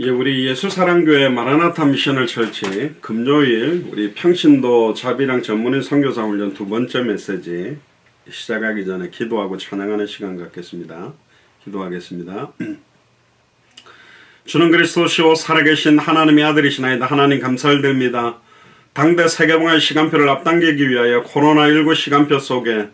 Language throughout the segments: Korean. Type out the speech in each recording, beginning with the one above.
우리 예수사랑교회 마라나타 미션을 철치 금요일 우리 평신도 자비랑 전문인 선교사 훈련 두 번째 메시지 시작하기 전에 기도하고 찬양하는 시간 갖겠습니다. 기도하겠습니다. 주는 그리스도시오 살아계신 하나님의 아들이시나이다. 하나님 감사를 드립니다. 당대 세계봉화의 시간표를 앞당기기 위하여 코로나19 시간표 속에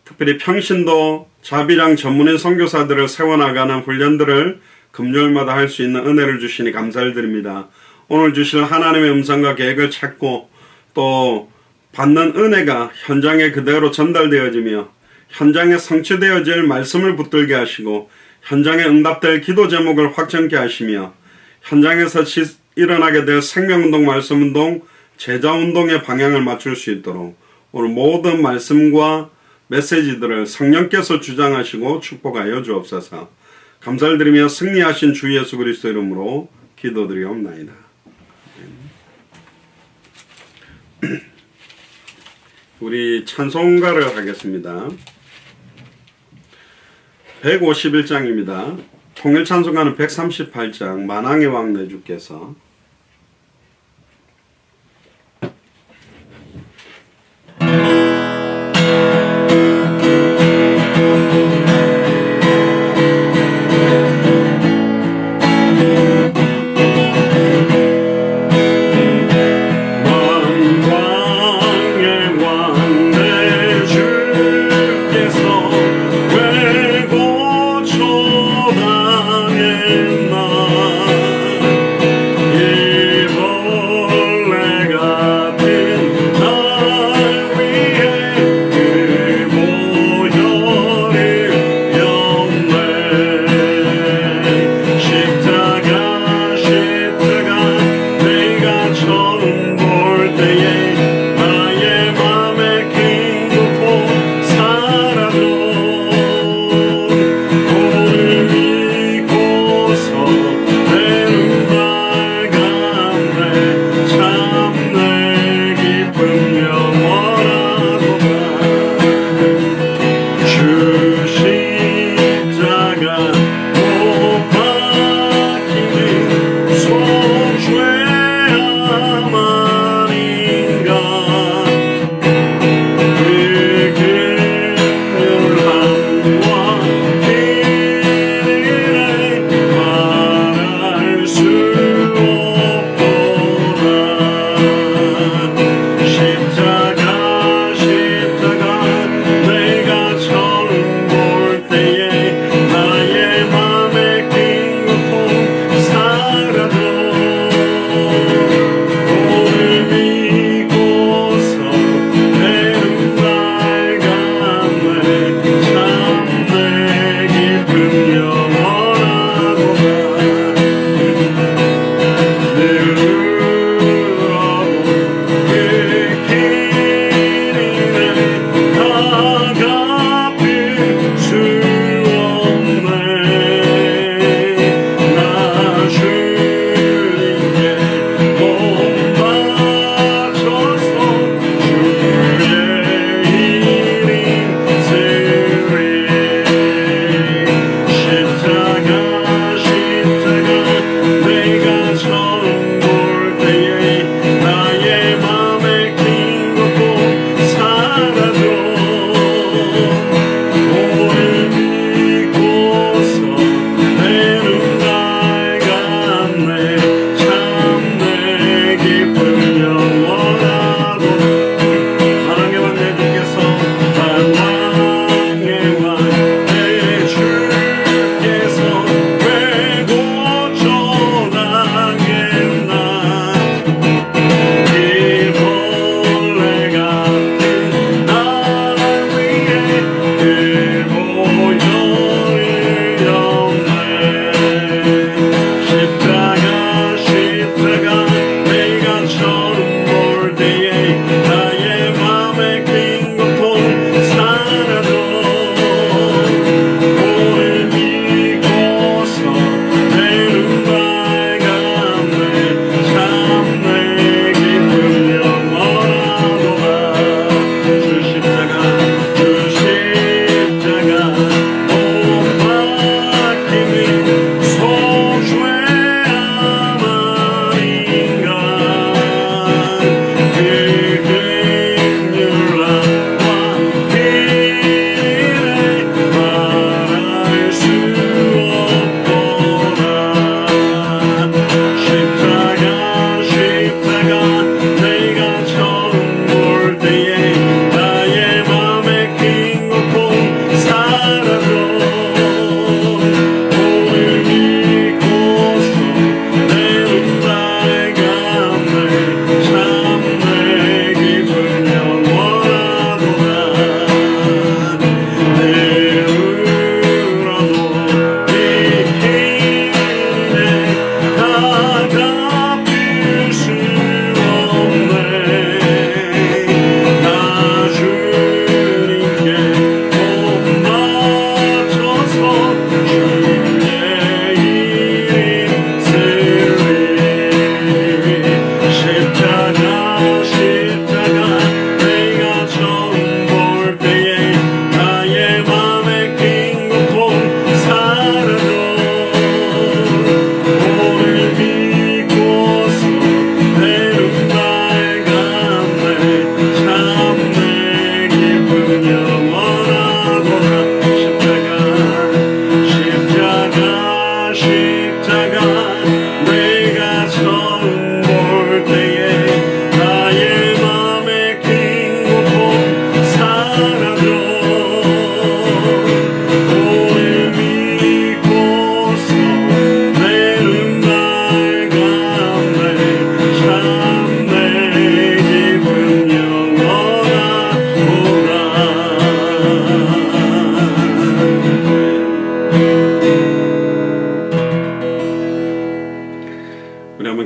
특별히 평신도 자비랑 전문인 선교사들을 세워나가는 훈련들을 금요일마다 할 수 있는 은혜를 주시니 감사를 드립니다. 오늘 주실 하나님의 음성과 계획을 찾고 또 받는 은혜가 현장에 그대로 전달되어지며 현장에 성취되어질 말씀을 붙들게 하시고 현장에 응답될 기도 제목을 확정케 하시며 현장에서 일어나게 될 생명운동, 말씀운동, 제자운동의 방향을 맞출 수 있도록 오늘 모든 말씀과 메시지들을 성령께서 주장하시고 축복하여 주옵소서. 감사를 드리며 승리하신 주 예수 그리스도 이름으로 기도드리옵나이다. 우리 찬송가를 하겠습니다. 151장입니다. 통일 찬송가는 138장 만왕의 왕 내 주께서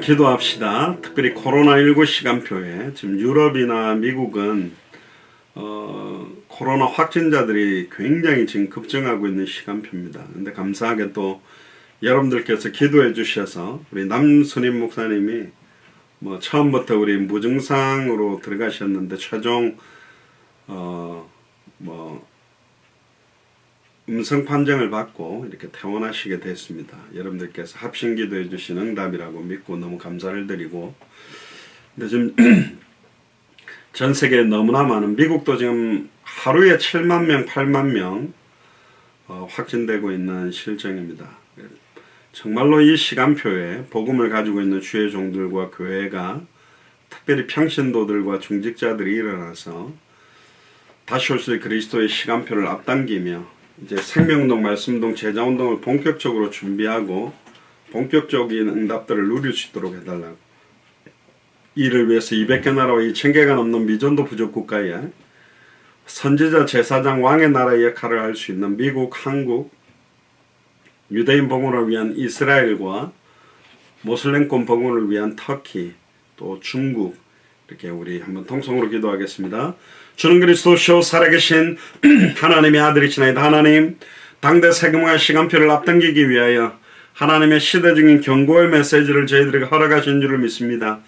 기도합시다. 특별히 코로나19 시간표에 지금 유럽이나 미국은 코로나 확진자들이 굉장히 지금 급증하고 있는 시간표입니다. 근데 감사하게 또 여러분들께서 기도해 주셔서 우리 남순임 목사님이 처음부터 우리 무증상으로 들어가셨는데 최종 음성 판정을 받고 이렇게 퇴원하시게 됐습니다. 여러분들께서 합심 기도해 주신 응답이라고 믿고 너무 감사를 드리고, 근데 지금 전 세계에 너무나 많은, 미국도 지금 하루에 7만 명, 8만 명 확진되고 있는 실정입니다. 정말로 이 시간표에 복음을 가지고 있는 주의 종들과 교회가, 특별히 평신도들과 중직자들이 일어나서 다시 오실 그리스도의 시간표를 앞당기며 이제 생명동, 말씀동, 제자운동을 본격적으로 준비하고 본격적인 응답들을 누릴 수 있도록 해달라고, 이를 위해서 200개 나라와 2000개가 넘는 미전도 부족 국가에 선지자, 제사장, 왕의 나라의 역할을 할 수 있는 미국, 한국, 유대인 복음을 위한 이스라엘과 모슬렘권 복음을 위한 터키, 또 중국, 이렇게 우리 한번 통성으로 기도하겠습니다. 주는 그리스도시요 살아계신 하나님의 아들이시나이다. 하나님, 당대 세금화 시간표를 앞당기기 위하여 하나님의 시대적인 경고의 메시지를 저희들에게 허락하신 줄을 믿습니다.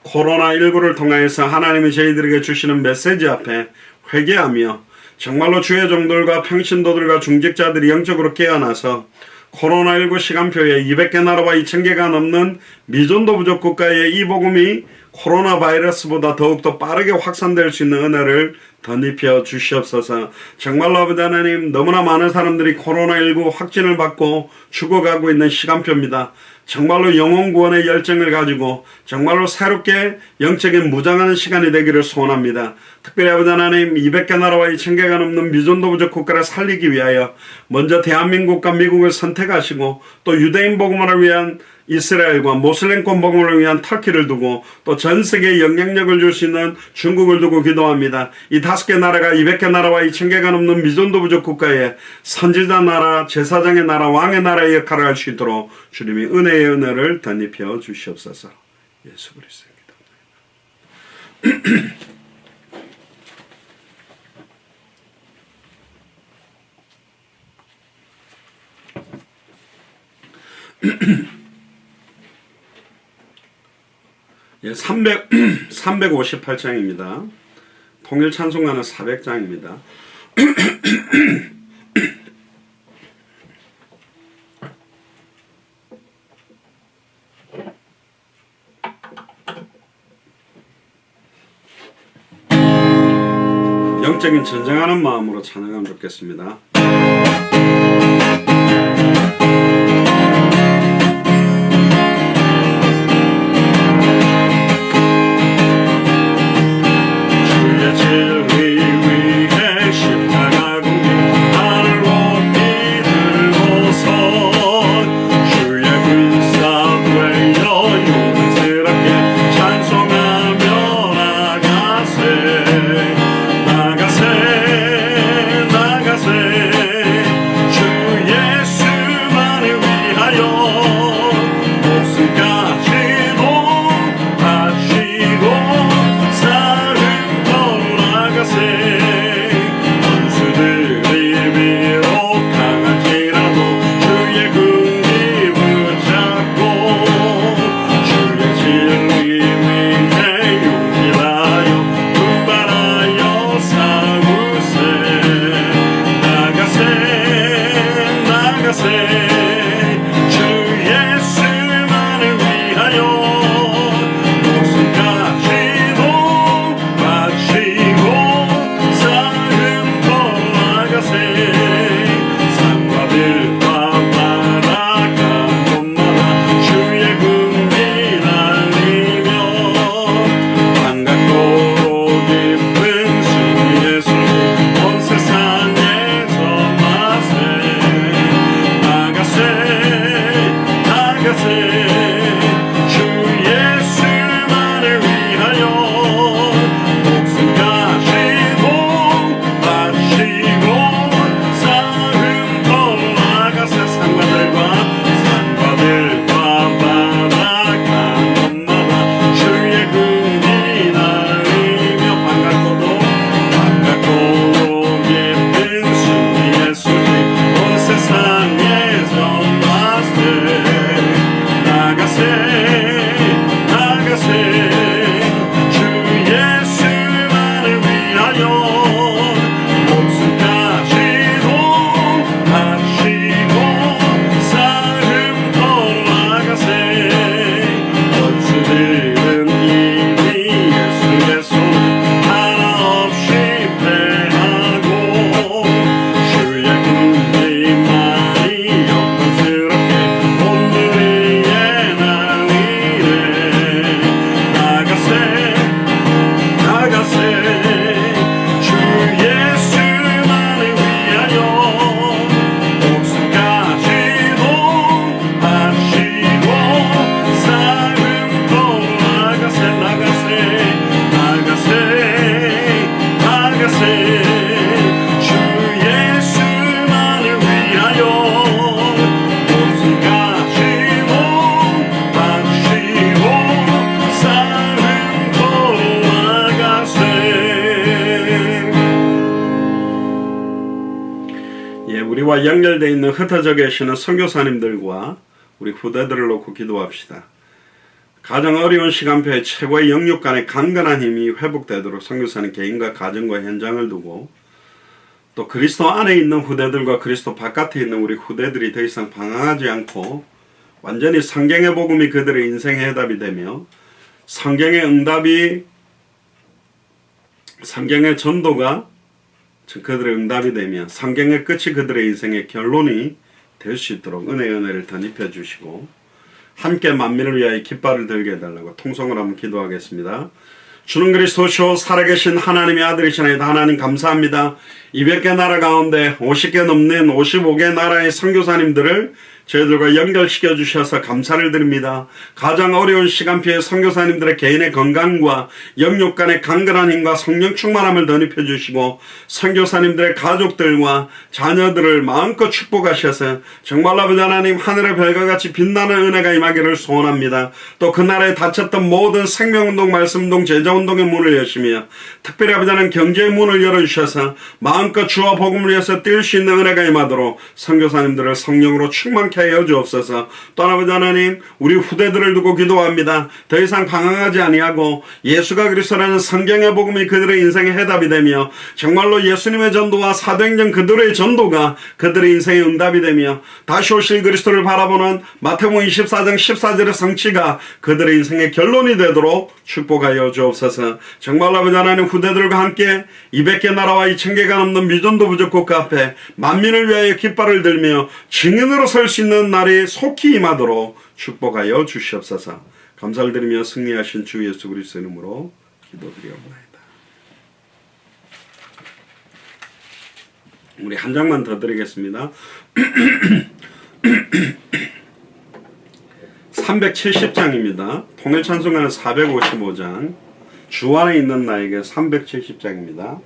코로나19를 통하여서 하나님이 저희들에게 주시는 메시지 앞에 회개하며 정말로 주의 종들과 평신도들과 중직자들이 영적으로 깨어나서 코로나19 시간표에 200개 나라와 2000개가 넘는 미전도 부족 국가의 이 복음이 코로나 바이러스보다 더욱더 빠르게 확산될 수 있는 은혜를 덧입혀 주시옵소서. 정말로 아버지 하나님, 너무나 많은 사람들이 코로나19 확진을 받고 죽어가고 있는 시간표입니다. 정말로 영혼 구원의 열정을 가지고 정말로 새롭게 영적인 무장하는 시간이 되기를 소원합니다. 특별히 아버지 하나님, 200개 나라와 2000개가 넘는 미전도 부족 국가를 살리기 위하여 먼저 대한민국과 미국을 선택하시고, 또 유대인 복음을 위한 이스라엘과 모슬렘권 복음을 위한 터키를 두고, 또 전 세계에 영향력을 줄 수 있는 중국을 두고 기도합니다. 이 5개 나라가 200개 나라와 2000개가 넘는 미전도 부족 국가에 선지자 나라, 제사장의 나라, 왕의 나라의 역할을 할 수 있도록 주님이 은혜의 은혜를 덧입혀 주시옵소서. 예수 그리스도입니다. 예, 358장입니다. 통일 찬송가는 400장입니다. 영적인 전쟁하는 마음으로 찬양하면 좋겠습니다. 나가세 주 예수 우리와 연결되어 있는 흩어져 계시는 선교사님들과 우리 후대들을 놓고 기도합시다. 가장 어려운 시간표에 최고의 영육 간의 강건한 힘이 회복되도록 선교사님 개인과 가정과 현장을 두고, 또 그리스도 안에 있는 후대들과 그리스도 바깥에 있는 우리 후대들이 더 이상 방황하지 않고 완전히 성경의 복음이 그들의 인생의 해답이 되며, 성경의 응답이, 성경의 전도가 그들의 응답이 되며, 성경의 끝이 그들의 인생의 결론이 될 수 있도록 은혜를 더 입혀주시고, 함께 만민을 위하여 깃발을 들게 해달라고 통성을 한번 기도하겠습니다. 주는 그리스도시오 살아계신 하나님의 아들이시나이다. 하나님 감사합니다. 200개 나라 가운데 50개 넘는 55개 나라의 선교사님들을 저희들과 연결시켜 주셔서 감사를 드립니다. 가장 어려운 시간표에 선교사님들의 개인의 건강과 영육 간의 강건한 힘과 성령 충만함을 덧입혀 주시고, 선교사님들의 가족들과 자녀들을 마음껏 축복하셔서 정말로 아버지 하나님 하늘의 별과 같이 빛나는 은혜가 임하기를 소원합니다. 또 그 나라에 닫혔던 모든 생명운동, 말씀운동, 제자운동의 문을 여시며, 특별히 아버지 하나님 경제의 문을 열어주셔서 마음껏 주와 복음을 위해서 뛸 수 있는 은혜가 임하도록 선교사님들을 성령으로 충만케 하여 주옵소서. 또 아버지 하나님, 우리 후대들을 두고 기도합니다. 더 이상 방황하지 아니하고 예수가 그리스도라는 성경의 복음이 그들의 인생의 해답이 되며, 정말로 예수님의 전도와 사도행전 그들의 전도가 그들의 인생의 응답이 되며, 다시 오실 그리스도를 바라보는 마태복음 24장 14절의 성취가 그들의 인생의 결론이 되도록 축복하여 주옵소서. 정말로 아버지 하나님, 후대들과 함께 200개 나라와 2000개가 넘는 미전도 부족 국가 앞에 만민을 위하여 깃발을 들며 증인으로 설 수 있는 날이 속히 임하도록 축복하여 주시옵소서. 감사를 드리며 승리하신 주 예수 그리스도 이름으로 기도드리옵나이다. 우리 한 장만 더 드리겠습니다. 370장입니다. 통일찬송가는 455장, 주 안에 있는 나에게 370장입니다.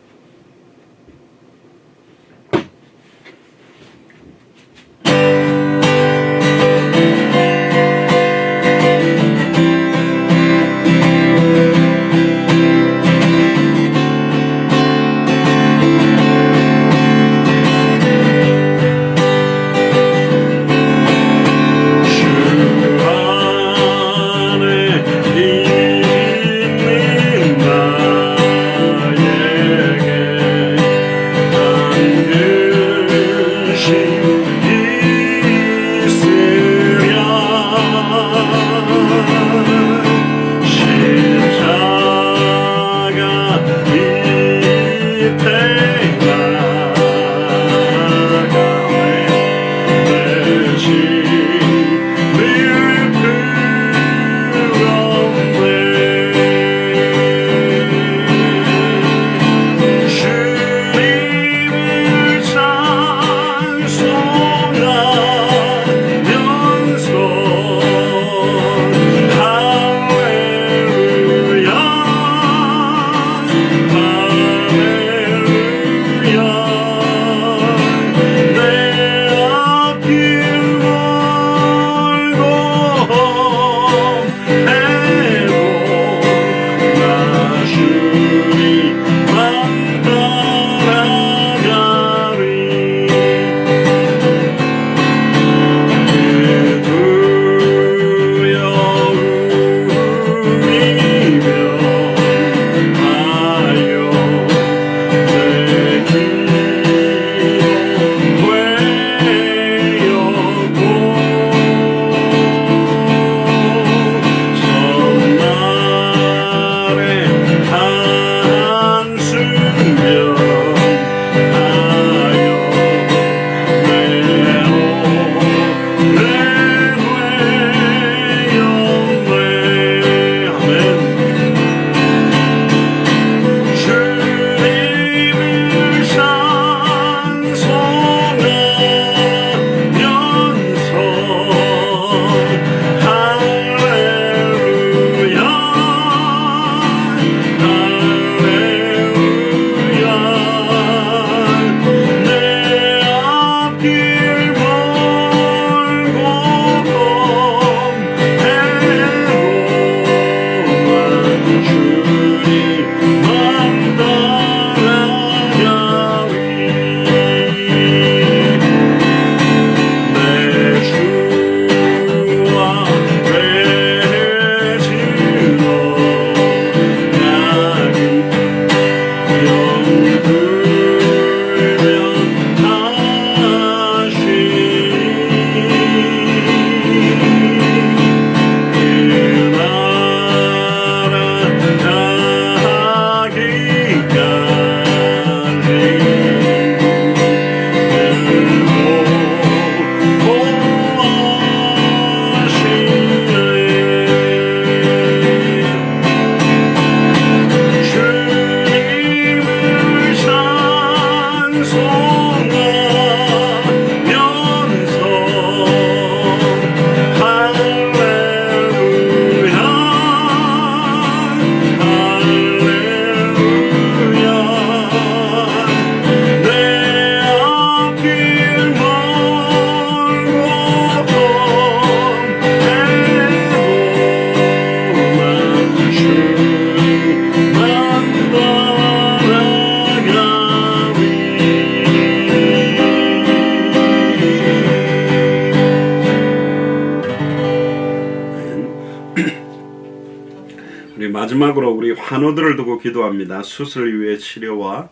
마지막으로 우리 환우들을 두고 기도합니다. 수술 이후의 치료와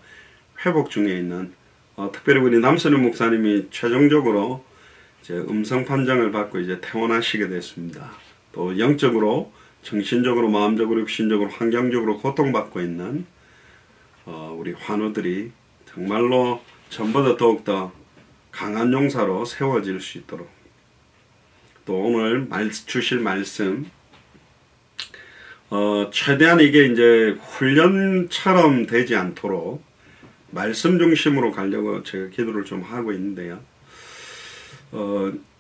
회복 중에 있는 특별히 우리 남선희 목사님이 최종적으로 이제 음성 판정을 받고 이제 퇴원하시게 됐습니다. 또 영적으로, 정신적으로, 마음적으로, 육신적으로, 환경적으로 고통받고 있는 우리 환우들이 정말로 전보다 더욱더 강한 용사로 세워질 수 있도록, 또 오늘 주실 말씀 최대한 이게 이제 훈련처럼 되지 않도록 말씀 중심으로 가려고 제가 기도를 좀 하고 있는데요.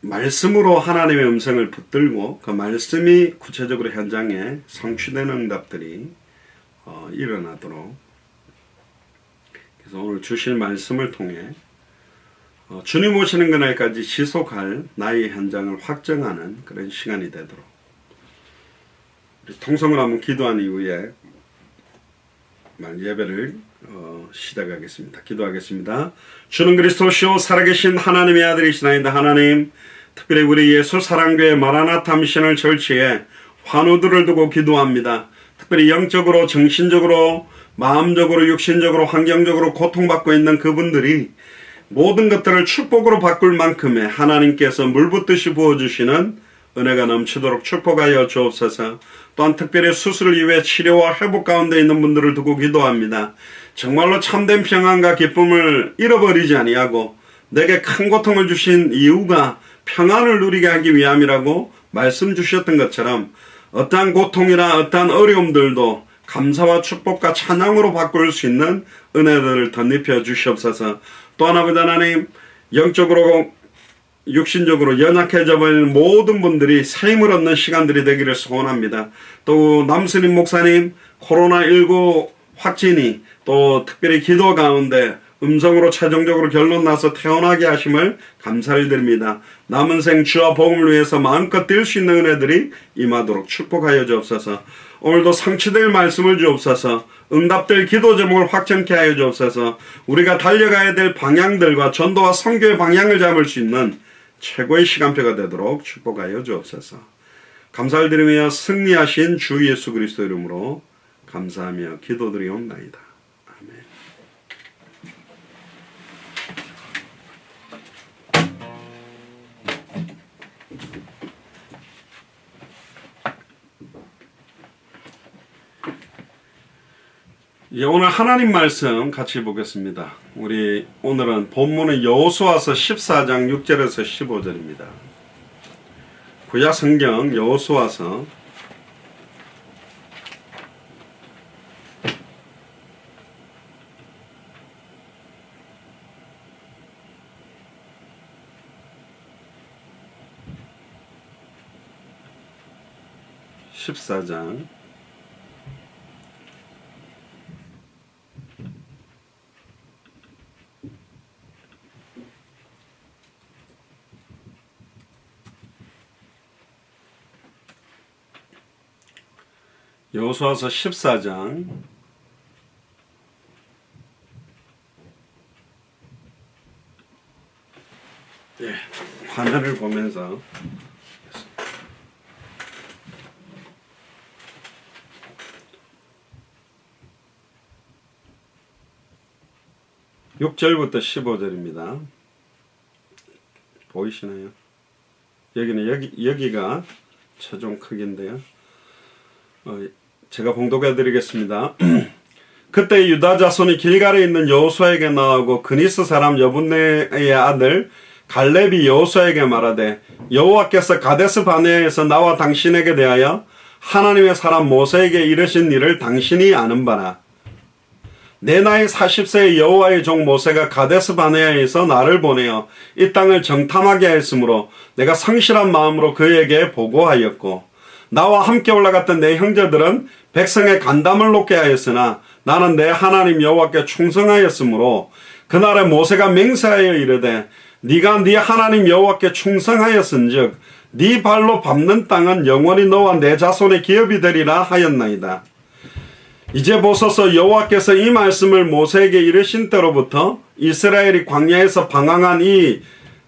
말씀으로 하나님의 음성을 붙들고 그 말씀이 구체적으로 현장에 성취되는 응답들이 일어나도록, 그래서 오늘 주실 말씀을 통해 주님 오시는 그날까지 지속할 나의 현장을 확정하는 그런 시간이 되도록 통성을 한번 기도한 이후에 예배를 시작하겠습니다. 기도하겠습니다. 주는 그리스도시요 살아계신 하나님의 아들이시나이다. 하나님, 특별히 우리 예수 사랑교회 마라나타 미션을 절치해 환우들을 두고 기도합니다. 특별히 영적으로, 정신적으로, 마음적으로, 육신적으로, 환경적으로 고통받고 있는 그분들이 모든 것들을 축복으로 바꿀 만큼의 하나님께서 물붓듯이 부어주시는 은혜가 넘치도록 축복하여 주옵소서. 또한 특별히 수술 이후에 치료와 회복 가운데 있는 분들을 두고 기도합니다. 정말로 참된 평안과 기쁨을 잃어버리지 아니하고 내게 큰 고통을 주신 이유가 평안을 누리게 하기 위함이라고 말씀 주셨던 것처럼 어떠한 고통이나 어떠한 어려움들도 감사와 축복과 찬양으로 바꿀 수 있는 은혜들을 덧입혀 주시옵소서. 또한 아버지 하나님, 영적으로 육신적으로 연약해져 버리는 모든 분들이 새 힘을 얻는 시간들이 되기를 소원합니다. 또 남스님 목사님 코로나19 확진이 또 특별히 기도 가운데 음성으로 최종적으로 결론 나서 퇴원하게 하심을 감사를 드립니다. 남은 생 주와 복음을 위해서 마음껏 뛸 수 있는 은혜들이 임하도록 축복하여 주옵소서. 오늘도 성취될 말씀을 주옵소서. 응답될 기도 제목을 확정케 하여 주옵소서. 우리가 달려가야 될 방향들과 전도와 선교의 방향을 잡을 수 있는 최고의 시간표가 되도록 축복하여 주옵소서. 감사를 드리며 승리하신 주 예수 그리스도 이름으로 감사하며 기도드리옵나이다. 아멘. 오늘 하나님 말씀 같이 보겠습니다. 우리 오늘은 본문은 여호수아서 14장 6절에서 15절입니다. 구약 성경 여호수아서 14장 여호수아서 14장 화면을 보면서 6절부터 15절입니다. 보이시나요? 여기가 최종 크기인데요. 제가 봉독해 드리겠습니다. 그때 유다 자손이 길갈에 있는 여호수아에게 나아오고 그니스 사람 여분네의 아들 갈렙이 여호수아에게 말하되 여호와께서 가데스 바네아에서 나와 당신에게 대하여 하나님의 사람 모세에게 이르신 일을 당신이 아는 바라. 내 나이 40세의 여호와의 종 모세가 가데스 바네아에서 나를 보내어 이 땅을 정탐하게 하였으므로 내가 성실한 마음으로 그에게 보고하였고 나와 함께 올라갔던 내 형제들은 백성의 간담을 놓게 하였으나 나는 내 하나님 여호와께 충성하였으므로 그날에 모세가 맹세하여 이르되 네가 네 하나님 여호와께 충성하였은즉 네 발로 밟는 땅은 영원히 너와 내 자손의 기업이 되리라 하였나이다. 이제 보소서 여호와께서 이 말씀을 모세에게 이르신 때로부터 이스라엘이 광야에서 방황한 이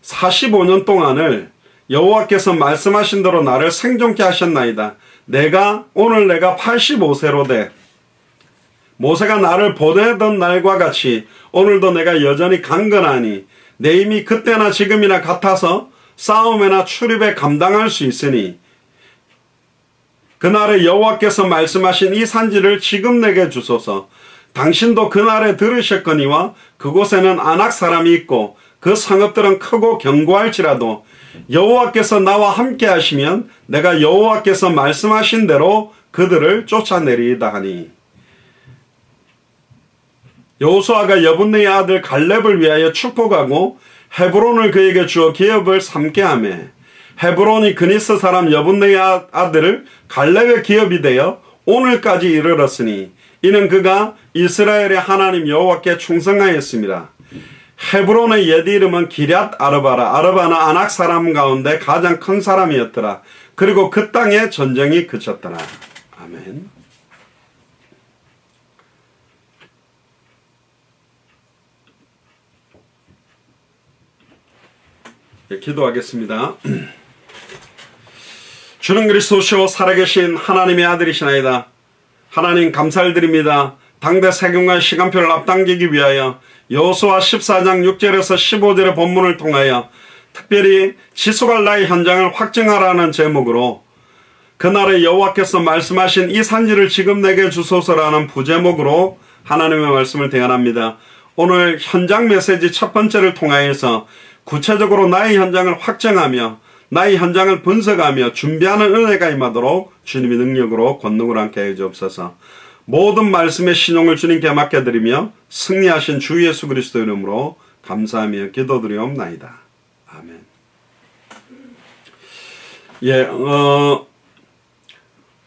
45년 동안을 여호와께서 말씀하신 대로 나를 생존케 하셨나이다. 오늘 내가 85세로 돼. 모세가 나를 보내던 날과 같이 오늘도 내가 여전히 강건하니 내 힘이 그때나 지금이나 같아서 싸움에나 출입에 감당할 수 있으니 그날에 여호와께서 말씀하신 이 산지를 지금 내게 주소서. 당신도 그날에 들으셨거니와 그곳에는 아낙 사람이 있고 그 성읍들은 크고 견고할지라도 여호와께서 나와 함께 하시면 내가 여호와께서 말씀하신 대로 그들을 쫓아내리이다 하니 여호수아가 여분네의 아들 갈렙을 위하여 축복하고 헤브론을 그에게 주어 기업을 삼게 하며 헤브론이 그니스 사람 여분네의 아들 갈렙의 기업이 되어 오늘까지 이르렀으니 이는 그가 이스라엘의 하나님 여호와께 충성하였습니다. 헤브론의 옛 이름은 기럇 아르바라. 아르바는 아낙 사람 가운데 가장 큰 사람이었더라. 그리고 그 땅에 전쟁이 그쳤더라. 아멘. 네, 기도하겠습니다. 주는 그리스도시요 살아계신 하나님의 아들이시나이다. 하나님 감사를 드립니다. 당대 세경과 시간표를 앞당기기 위하여 여호수아 14장 6절에서 15절의 본문을 통하여 특별히 지속할 나의 현장을 확증하라는 제목으로 그날에 여호와께서 말씀하신 이 산지를 지금 내게 주소서라는 부제목으로 하나님의 말씀을 대언합니다. 오늘 현장 메시지 첫 번째를 통하여서 구체적으로 나의 현장을 확정하며 나의 현장을 분석하며 준비하는 은혜가 임하도록 주님의 능력으로 권능을 함께 해 주옵소서. 모든 말씀의 신용을 주님께 맡겨드리며 승리하신 주 예수 그리스도 이름으로 감사하며 기도드리옵나이다. 아멘.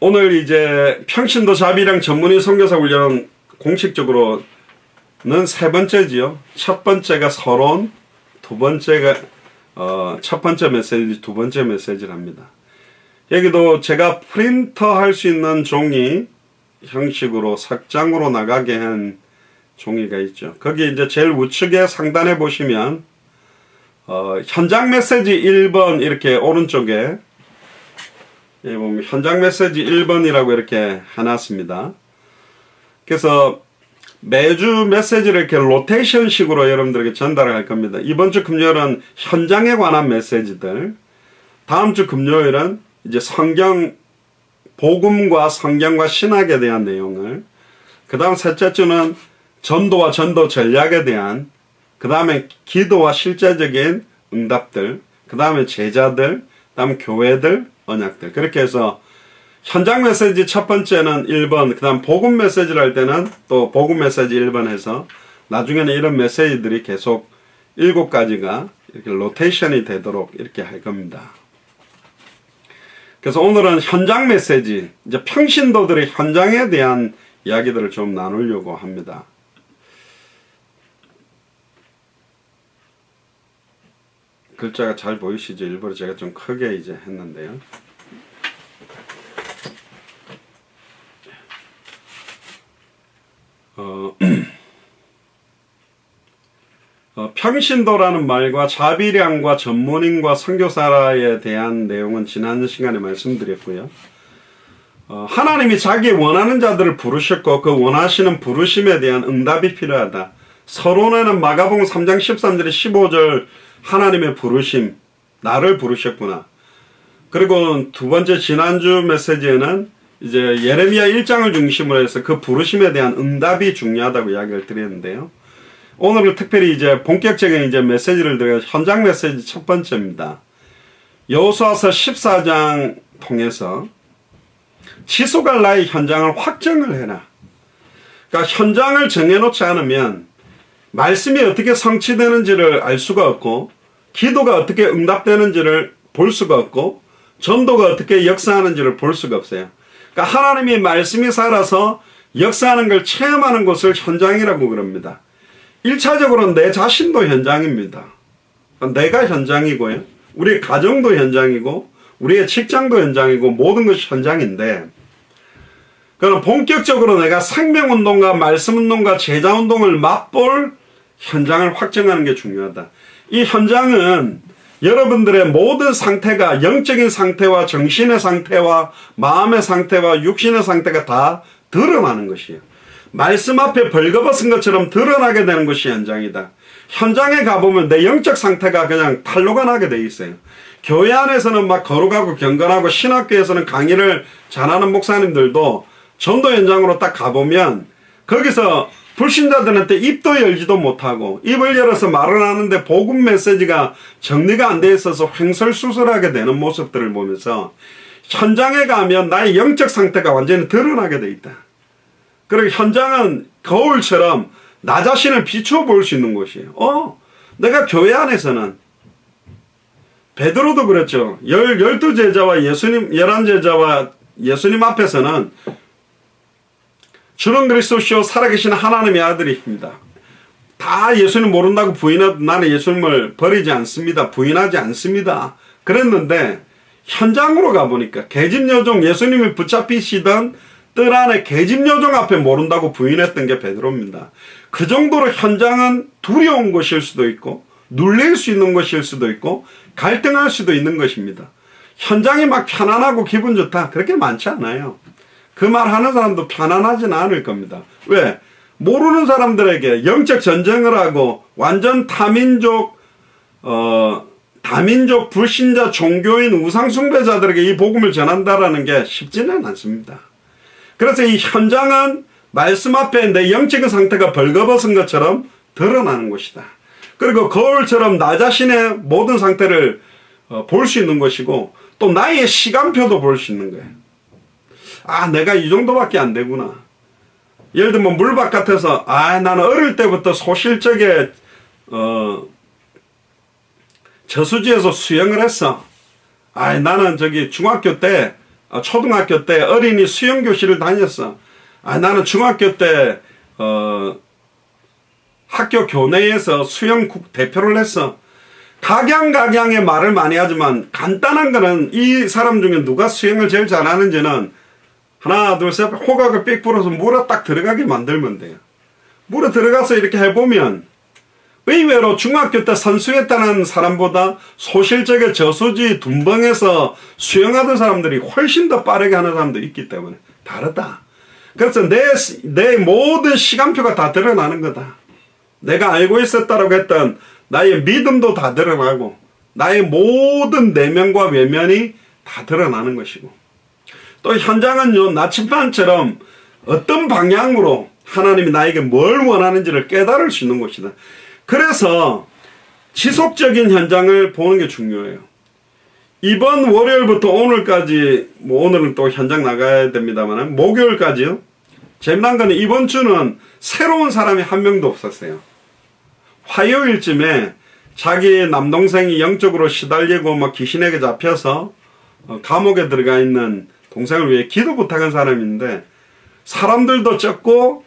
오늘 이제 평신도 자비랑 전문의 선교사 훈련 공식적으로는 세 번째지요. 첫 번째가 서론, 두 번째가 첫 번째 메시지, 두 번째 메시지를 합니다. 여기도 제가 프린터 할 수 있는 종이 형식으로 석장으로 나가게 한 종이가 있죠. 거기 이제 제일 우측에 상단에 보시면 현장 메시지 1번 이렇게 오른쪽에 보면 현장 메시지 1번이라고 이렇게 해놨습니다. 그래서 매주 메시지를 이렇게 로테이션 식으로 여러분들에게 전달을 할 겁니다. 이번 주 금요일은 현장에 관한 메시지들, 다음 주 금요일은 이제 복음과 성경과 신학에 대한 내용을, 그 다음 셋째 주는 전도와 전도 전략에 대한, 그 다음에 기도와 실제적인 응답들, 그 다음에 제자들, 그 다음 교회들, 언약들. 그렇게 해서 현장 메시지 첫 번째는 1번, 그 다음 복음 메시지를 할 때는 또 복음 메시지 1번 해서 나중에는 이런 메시지들이 계속 7가지가 이렇게 로테이션이 되도록 이렇게 할 겁니다. 그래서 오늘은 현장 메시지, 이제 평신도들의 현장에 대한 이야기들을 좀 나누려고 합니다. 글자가 잘 보이시죠? 일부러 제가 좀 크게 이제 했는데요. 평신도라는 말과 자비량과 전문인과 선교사에 대한 내용은 지난 시간에 말씀드렸고요. 하나님이 자기 원하는 자들을 부르셨고 그 원하시는 부르심에 대한 응답이 필요하다. 서론에는 마가복음 3장 13절에 15절 하나님의 부르심, 나를 부르셨구나. 그리고 두 번째 지난주 메시지에는 이제 예레미야 1장을 중심으로 해서 그 부르심에 대한 응답이 중요하다고 이야기를 드렸는데요. 오늘은 특별히 이제 본격적인 이제 메시지를 드려 현장 메시지 첫 번째입니다. 여호수아서 14장 통해서 지속할 나의 현장을 확정을 해라. 그러니까 현장을 정해놓지 않으면 말씀이 어떻게 성취되는지를 알 수가 없고 기도가 어떻게 응답되는지를 볼 수가 없고 전도가 어떻게 역사하는지를 볼 수가 없어요. 그러니까 하나님이 말씀이 살아서 역사하는 걸 체험하는 곳을 현장이라고 그럽니다. 1차적으로는 내 자신도 현장입니다. 내가 현장이고요. 우리의 가정도 현장이고 우리의 직장도 현장이고 모든 것이 현장인데 그럼 본격적으로 내가 생명운동과 말씀운동과 제자운동을 맛볼 현장을 확정하는 게 중요하다. 이 현장은 여러분들의 모든 상태가 영적인 상태와 정신의 상태와 마음의 상태와 육신의 상태가 다 드러나는 것이에요. 말씀 앞에 벌거벗은 것처럼 드러나게 되는 것이 현장이다. 현장에 가보면 내 영적 상태가 그냥 탄로가 나게 돼 있어요. 교회 안에서는 막 거룩하고 경건하고 신학교에서는 강의를 잘하는 목사님들도 전도 현장으로 딱 가보면 거기서 불신자들한테 입도 열지도 못하고 입을 열어서 말을 하는데 복음 메시지가 정리가 안 돼 있어서 횡설수설하게 되는 모습들을 보면서 현장에 가면 나의 영적 상태가 완전히 드러나게 돼 있다. 그리고 현장은 거울처럼 나 자신을 비추어 볼 수 있는 곳이에요. 내가 교회 안에서는 베드로도 그랬죠. 12제자와 예수님 11제자와 예수님 앞에서는 주는 그리스도시요 살아계신 하나님의 아들이십니다. 다 예수님 모른다고 부인해도 나는 예수님을 버리지 않습니다. 부인하지 않습니다. 그랬는데 현장으로 가보니까 계집여종 예수님이 붙잡히시던 뜰 안에 계집여종 앞에 모른다고 부인했던 게 베드로입니다. 그 정도로 현장은 두려운 것일 수도 있고 눌릴 수 있는 것일 수도 있고 갈등할 수도 있는 것입니다. 현장이 막 편안하고 기분 좋다 그렇게 많지 않아요. 그 말 하는 사람도 편안하지는 않을 겁니다. 왜? 모르는 사람들에게 영적 전쟁을 하고 완전 다민족 불신자 종교인 우상숭배자들에게 이 복음을 전한다라는 게 쉽지는 않습니다. 그래서 이 현장은 말씀 앞에 내 영적인 상태가 벌거벗은 것처럼 드러나는 것이다. 그리고 거울처럼 나 자신의 모든 상태를 볼 수 있는 것이고 또 나의 시간표도 볼 수 있는 거예요. 내가 이 정도밖에 안 되구나. 예를 들면 물바깥에서 나는 어릴 때부터 소실적에 저수지에서 수영을 했어. 나는 저기 중학교 때 초등학교 때 어린이 수영교실을 다녔어. 나는 중학교 때 학교 교내에서 수영국 대표를 했어. 각양각양의 말을 많이 하지만 간단한 거는 이 사람 중에 누가 수영을 제일 잘하는지는 하나 둘 셋 호각을 삑 불어서 물에 딱 들어가게 만들면 돼요. 물에 들어가서 이렇게 해보면 의외로 중학교 때 선수했다는 사람보다 소실적의 저수지 둔벙에서 수영하던 사람들이 훨씬 더 빠르게 하는 사람도 있기 때문에 다르다. 그래서 내 모든 시간표가 다 드러나는 거다. 내가 알고 있었다라고 했던 나의 믿음도 다 드러나고 나의 모든 내면과 외면이 다 드러나는 것이고 또 현장은요 나침반처럼 어떤 방향으로 하나님이 나에게 뭘 원하는지를 깨달을 수 있는 곳이다. 그래서 지속적인 현장을 보는 게 중요해요. 이번 월요일부터 오늘까지 오늘은 또 현장 나가야 됩니다만 목요일까지요. 재미난 거는 이번 주는 새로운 사람이 한 명도 없었어요. 화요일쯤에 자기 남동생이 영적으로 시달리고 막 귀신에게 잡혀서 감옥에 들어가 있는 동생을 위해 기도 부탁한 사람인데 사람들도 적고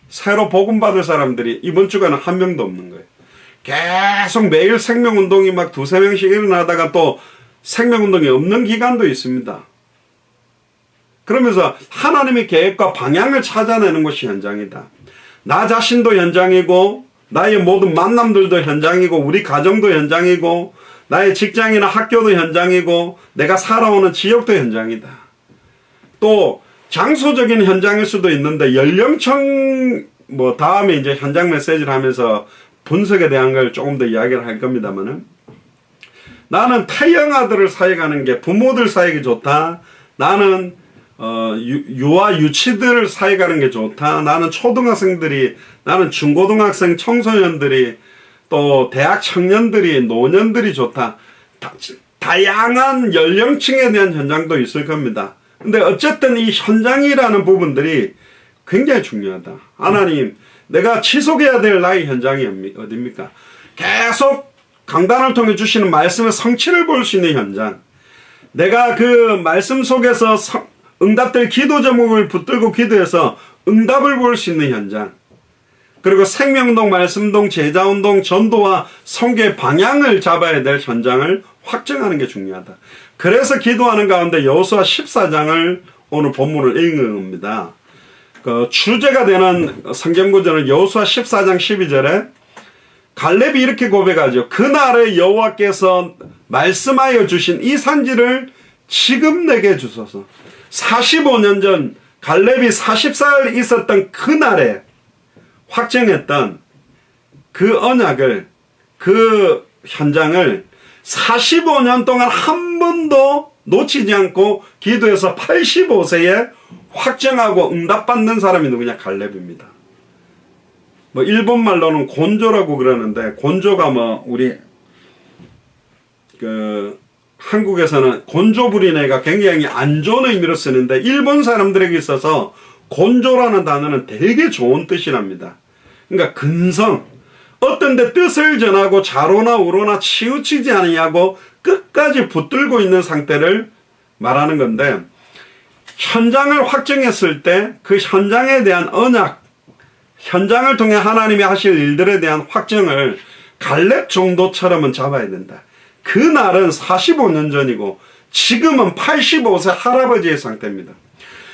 새로 복음 받을 사람들이 이번 주간은 한 명도 없는 거예요. 계속 매일 생명운동이 막 두세 명씩 일어나다가 또 생명운동이 없는 기간도 있습니다. 그러면서 하나님의 계획과 방향을 찾아내는 것이 현장이다. 나 자신도 현장이고 나의 모든 만남들도 현장이고 우리 가정도 현장이고 나의 직장이나 학교도 현장이고 내가 살아오는 지역도 현장이다. 또 장소적인 현장일 수도 있는데 연령층 다음에 이제 현장 메시지를 하면서 분석에 대한 걸 조금 더 이야기를 할 겁니다만은 나는 태영 아들을 사역하는 게 부모들 사역이 좋다. 나는 유아 유치들을 사역하는 게 좋다. 나는 초등학생들이 나는 중고등학생 청소년들이 또 대학 청년들이 노년들이 좋다. 다양한 연령층에 대한 현장도 있을 겁니다. 근데 어쨌든 이 현장이라는 부분들이 굉장히 중요하다. 하나님 내가 지속해야 될 나의 현장이 어디입니까? 계속 강단을 통해 주시는 말씀의 성취를 볼 수 있는 현장. 내가 그 말씀 속에서 응답될 기도 제목을 붙들고 기도해서 응답을 볼 수 있는 현장. 그리고 생명운동, 말씀운동, 제자운동, 전도와 선교의 방향을 잡아야 될 현장을 확정하는 게 중요하다. 그래서 기도하는 가운데 여호수아 14장을 오늘 본문을 읽는 겁니다. 그 주제가 되는 성경구절은 여호수아 14장 12절에 갈렙이 이렇게 고백하죠. 그날에 여호와께서 말씀하여 주신 이 산지를 지금 내게 주소서. 45년 전 갈렙이 40살 있었던 그날에 확정했던 그 언약을, 그 현장을 45년 동안 한 번도 놓치지 않고 기도해서 85세에 확정하고 응답받는 사람이 누구냐? 갈렙입니다. 뭐 일본 말로는 곤조라고 그러는데, 곤조가 뭐 우리 한국에서는 곤조 부린 애가 굉장히 안 좋은 의미로 쓰는데, 일본 사람들에게 있어서 곤조라는 단어는 되게 좋은 뜻이랍니다. 그러니까 근성, 어떤 데 뜻을 전하고 좌로나 우로나 치우치지 아니하고 끝까지 붙들고 있는 상태를 말하는 건데, 현장을 확정했을 때 그 현장에 대한 언약, 현장을 통해 하나님이 하실 일들에 대한 확정을 갈렙 정도처럼은 잡아야 된다. 그날은 45년 전이고 지금은 85세 할아버지의 상태입니다.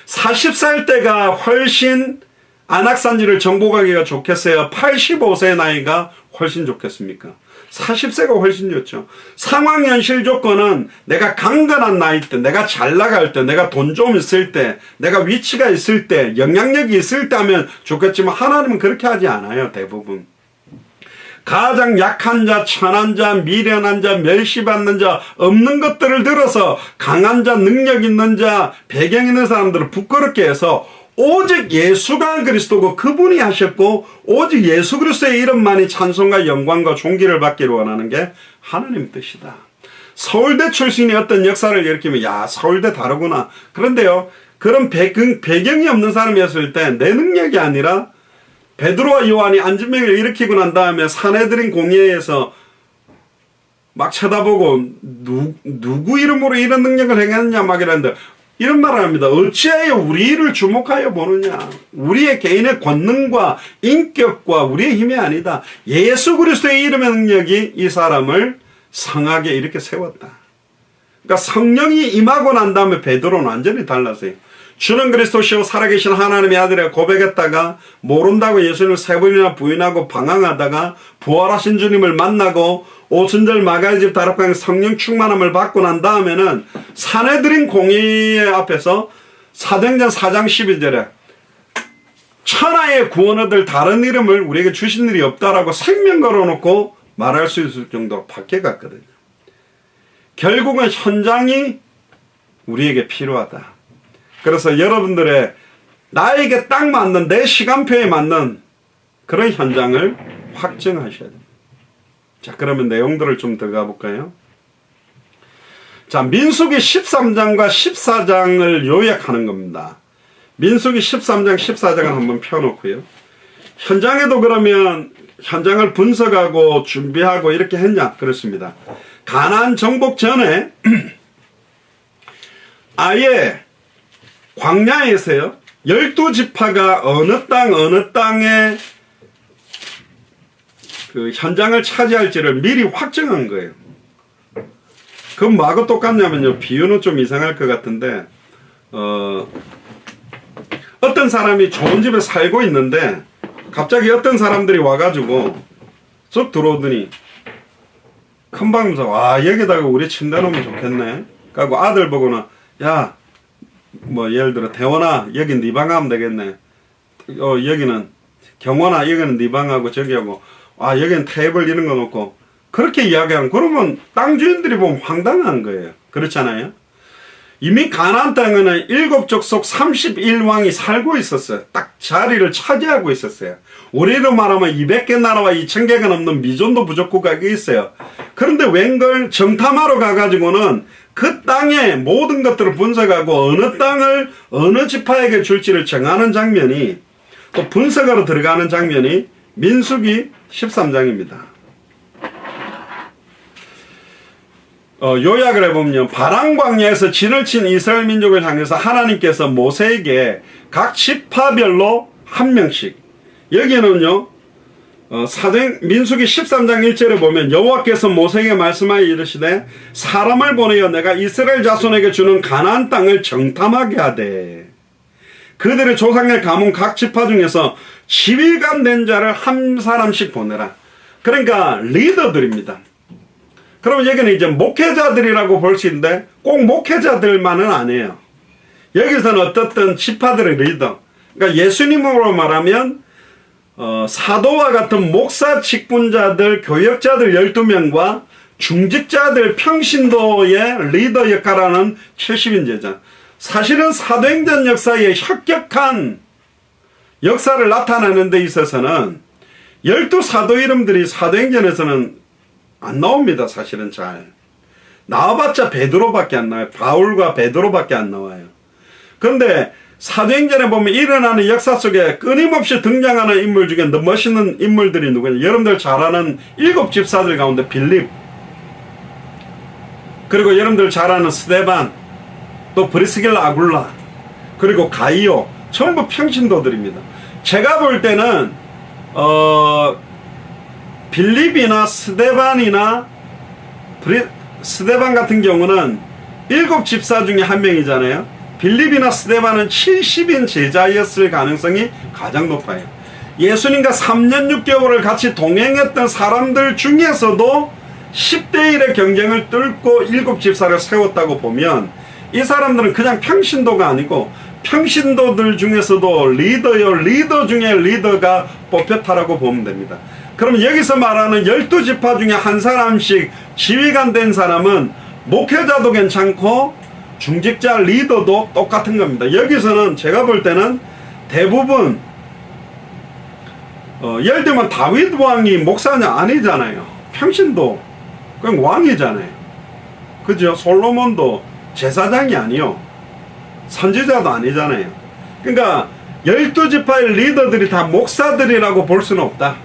40살 때가 훨씬 안악산지를 정복하기가 좋겠어요? 85세의 나이가 훨씬 좋겠습니까? 40세가 훨씬 좋죠. 상황 현실 조건은 내가 강건한 나이 때, 내가 잘 나갈 때, 내가 돈 좀 있을 때, 내가 위치가 있을 때, 영향력이 있을 때 하면 좋겠지만 하나님은 그렇게 하지 않아요. 대부분. 가장 약한 자, 천한 자, 미련한 자, 멸시받는 자, 없는 것들을 들어서 강한 자, 능력 있는 자, 배경 있는 사람들을 부끄럽게 해서 오직 예수가 그리스도고 그분이 하셨고 오직 예수 그리스도의 이름만이 찬송과 영광과 존귀를 받기를 원하는 게 하나님 뜻이다. 서울대 출신이 어떤 역사를 일으키면 야, 서울대 다르구나. 그런데요, 그런 배경이 없는 사람이었을 때 내 능력이 아니라 베드로와 요한이 안진병을 일으키고 난 다음에 사내들인 공회에서 막 쳐다보고 누구 이름으로 이런 능력을 행했느냐 막 이랬는데, 이런 말을 합니다. 어찌하여 우리를 주목하여 보느냐. 우리의 개인의 권능과 인격과 우리의 힘이 아니다. 예수 그리스도의 이름의 능력이 이 사람을 성하게 이렇게 세웠다. 그러니까 성령이 임하고 난 다음에 베드로는 완전히 달랐어요. 주는 그리스도시요 살아계신 하나님의 아들이라 고백했다가 모른다고 예수님을 3번이나 부인하고 방황하다가 부활하신 주님을 만나고 오순절 마가의 집 다락방에 성령 충만함을 받고 난 다음에는 사내들인 공의 앞에서 사도행전 4장 12절에 천하의 구원 얻을 다른 이름을 우리에게 주신 일이 없다라고 생명 걸어놓고 말할 수 있을 정도로 바뀌어갔거든요. 결국은 현장이 우리에게 필요하다. 그래서 여러분들의 나에게 딱 맞는 내 시간표에 맞는 그런 현장을 확정하셔야 됩니다. 자, 그러면 내용들을 좀 들어가 볼까요? 자, 민수기 13장과 14장을 요약하는 겁니다. 민수기 13장, 14장을 한번 펴놓고요. 현장에도 그러면 현장을 분석하고 준비하고 이렇게 했냐? 그렇습니다. 가나안 정복 전에 아예 광야에서요, 12지파가 어느 땅에 그 현장을 차지할지를 미리 확정한 거예요. 그럼 뭐하고 똑같냐면요, 비유는 좀 이상할 것 같은데, 어떤 사람이 좋은 집에 살고 있는데 갑자기 어떤 사람들이 와가지고 쑥 들어오더니 큰방에서 와, 여기다가 우리 침대 놓으면 좋겠네. 그리고 아들 보고는 야, 뭐 예를 들어 대원아, 여긴 네 방 하면 되겠네. 여기는 경원아, 여기는 네 방하고 저기하고, 아, 여기는 테이블 이런 거 놓고, 그렇게 이야기하면, 그러면 땅 주인들이 보면 황당한 거예요. 그렇잖아요. 이미 가나안 땅에는 7족속 31왕이 살고 있었어요. 딱 자리를 차지하고 있었어요. 우리로 말하면 200개 나라와 2000개가 넘는 미존도 부족국가 있어요. 그런데 웬걸 정탐하러 가가지고는 그 땅의 모든 것들을 분석하고 어느 땅을 어느 지파에게 줄지를 정하는 장면이, 또 분석하러 들어가는 장면이 민수기 13장입니다. 요약을 해보면 바람 광야에서 진을 친 이스라엘 민족을 향해서 하나님께서 모세에게 각 지파별로 한 명씩, 여기에는요 민수기 13장 1절에 보면 여호와께서 모세에게 말씀하여 이르시되 사람을 보내어 내가 이스라엘 자손에게 주는 가나안 땅을 정탐하게 하되 그들의 조상의 가문 각 지파 중에서 지휘관 된 자를 한 사람씩 보내라. 그러니까 리더들입니다. 그럼 여기는 이제 목회자들이라고 볼 수 있는데 꼭 목회자들만은 아니에요. 여기서는 어떻든 지파들의 리더, 그러니까 예수님으로 말하면 사도와 같은 목사 직분자들, 교역자들 12명과 중직자들 평신도의 리더 역할하는 70인 제자. 사실은 사도행전 역사의 혁혁한 역사를 나타내는 데 있어서는 12사도 이름들이 사도행전에서는 안 나옵니다. 사실은 잘. 나와봤자 베드로밖에 안 나와요. 바울과 베드로밖에 안 나와요. 그런데 사도행전에 보면 일어나는 역사 속에 끊임없이 등장하는 인물 중에 너무 멋있는 인물들이 누구냐. 여러분들 잘 아는 7 집사들 가운데 빌립, 그리고 여러분들 잘 아는 스데반, 또 브리스길라 아굴라, 그리고 가이오, 전부 평신도들입니다. 제가 볼 때는 빌립이나 스데반이나 스데반 같은 경우는 7 집사 중에 한 명이잖아요. 빌립이나 스데반은 70인 제자였을 가능성이 가장 높아요. 예수님과 3년 6개월을 같이 동행했던 사람들 중에서도 10대 1의 경쟁을 뚫고 7 집사를 세웠다고 보면 이 사람들은 그냥 평신도가 아니고 평신도들 중에서도 리더요, 리더 중에 리더가 뽑혔다라고 보면 됩니다. 그럼 여기서 말하는 12지파 중에 한 사람씩 지휘관 된 사람은 목회자도 괜찮고 중직자 리더도 똑같은 겁니다. 여기서는 제가 볼 때는 대부분 예를 들면 다윗 왕이 목사냐 아니잖아요. 평신도 그냥 왕이잖아요. 그죠? 솔로몬도 제사장이 아니요, 선지자도 아니잖아요. 그러니까 12지파의 리더들이 다 목사들이라고 볼 수는 없다.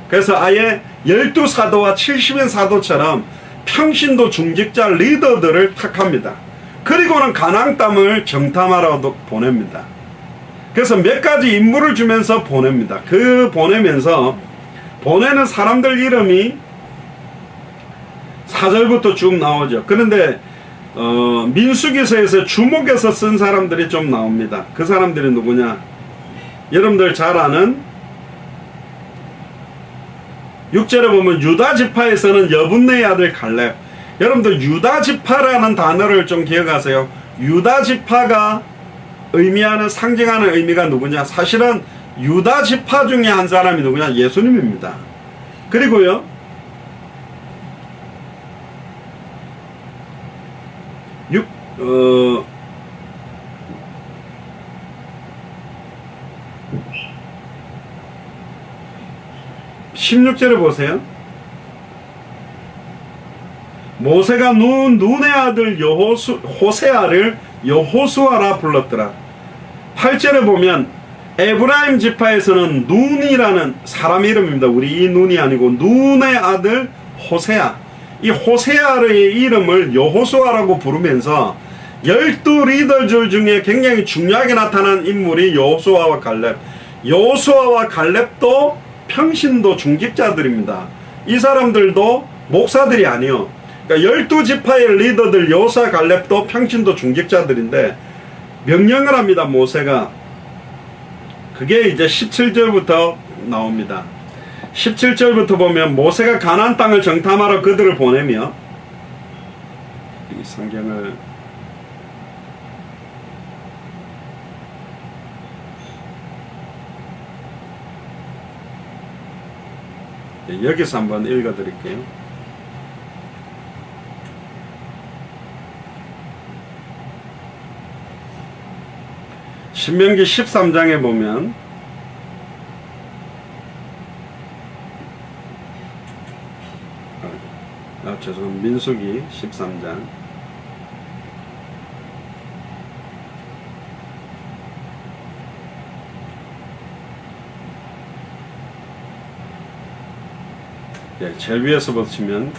그래서 아예 12사도와 70인 사도처럼 평신도 중직자 리더들을 택합니다. 그리고는 가나안 땅을 정탐하러 보냅니다. 그래서 몇 가지 임무를 주면서 보냅니다. 그 보내면서 보내는 사람들 이름이 4절부터 쭉 나오죠. 그런데 민수기서에서 주목해서 쓴 사람들이 좀 나옵니다. 그 사람들이 누구냐? 여러분들 잘 아는 6절에 보면 유다지파에서는 여분네의 아들 갈렙. 여러분들 유다지파라는 단어를 좀 기억하세요. 유다지파가 의미하는, 상징하는 의미가 누구냐? 사실은 유다지파 중에 한 사람이 누구냐? 예수님입니다. 그리고요 16절에 보세요. 모세가 눈의 아들 호세아를 여호수아라 불렀더라. 8절에 보면 에브라임 지파에서는 눈이라는 사람 이름입니다. 우리 이 눈이 아니고 눈의 아들 호세아. 이 호세아의 이름을 여호수아라고 부르면서 12 리더들 중에 굉장히 중요하게 나타난 인물이 여호수아와 갈렙. 여호수아와 갈렙도 평신도 중직자들입니다. 이 사람들도 목사들이 아니요. 그러니까 12지파의 리더들 여호수아 갈렙도 평신도 중직자들인데 명령을 합니다. 모세가. 그게 이제 17절부터 나옵니다. 17절부터 보면 모세가 가나안 땅을 정탐하러 그들을 보내며, 이 성경을 여기서 한번 읽어 드릴게요. 신명기 13장에 보면 죄송합니다. 민수기 13장 제일 위에서 보시면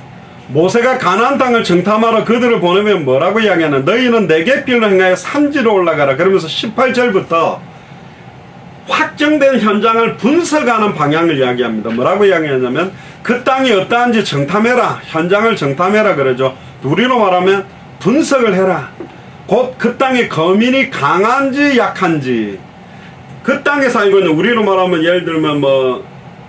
모세가 가나안 땅을 정탐하러 그들을 보내면 뭐라고 이야기하냐? 너희는 내게 길로 행하여 산지로 올라가라. 그러면서 18절부터 확정된 현장을 분석하는 방향을 이야기합니다. 뭐라고 이야기하냐면 그 땅이 어떠한지 정탐해라. 현장을 정탐해라 그러죠. 우리로 말하면 분석을 해라. 곧 그 땅의 거민이 강한지 약한지, 그 땅에 살고 있는, 우리로 말하면 예를 들면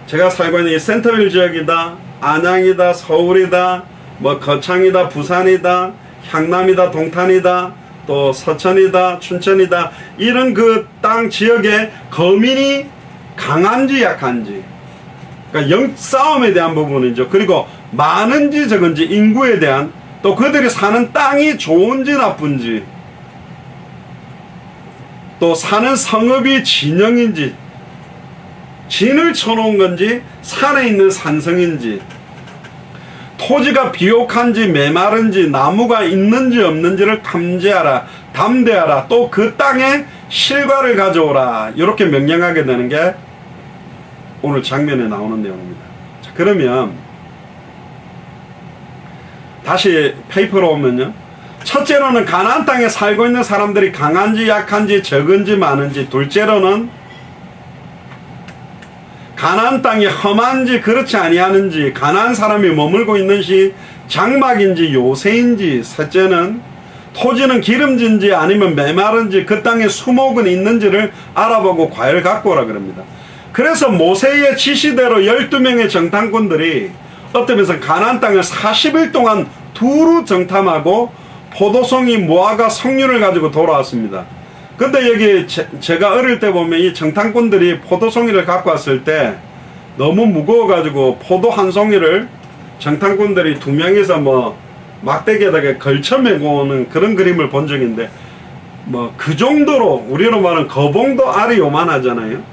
제가 살고 있는 이 센터빌 지역이다, 안양이다, 서울이다, 뭐 거창이다, 부산이다, 향남이다, 동탄이다, 또 서천이다, 춘천이다, 이런 그 땅 지역에 거민이 강한지 약한지, 그러니까 싸움에 대한 부분이죠. 그리고 많은지 적은지 인구에 대한, 또 그들이 사는 땅이 좋은지 나쁜지, 또 사는 성읍이 진영인지, 진을 쳐놓은 건지 산에 있는 산성인지, 토지가 비옥한지 메마른지 나무가 있는지 없는지를 탐지하라, 담대하라, 또 그 땅에 실과를 가져오라, 이렇게 명령하게 되는 게 오늘 장면에 나오는 내용입니다. 자, 그러면 다시 페이퍼로 오면요, 첫째로는 가나안 땅에 살고 있는 사람들이 강한지 약한지 적은지 많은지, 둘째로는 가나안 땅이 험한지 그렇지 아니하는지, 가나안 사람이 머물고 있는지 장막인지 요새인지, 셋째는 토지는 기름진지 아니면 메마른지 그 땅에 수목은 있는지를 알아보고 과일 갖고 오라 그럽니다. 그래서 모세의 지시대로 12명의 정탐꾼들이 어떠면서 가나안 땅을 40일 동안 두루 정탐하고 포도송이 무화과 석류를 가지고 돌아왔습니다. 근데 여기 제가 어릴 때 보면 이 정탐꾼들이 포도송이를 갖고 왔을 때 너무 무거워가지고 포도 한 송이를 정탐꾼들이 2명이서 뭐 막대기에다가 걸쳐 메고 오는 그런 그림을 본 적인데, 뭐 그 정도로, 우리로 말하는 거봉도 알이 요만하잖아요.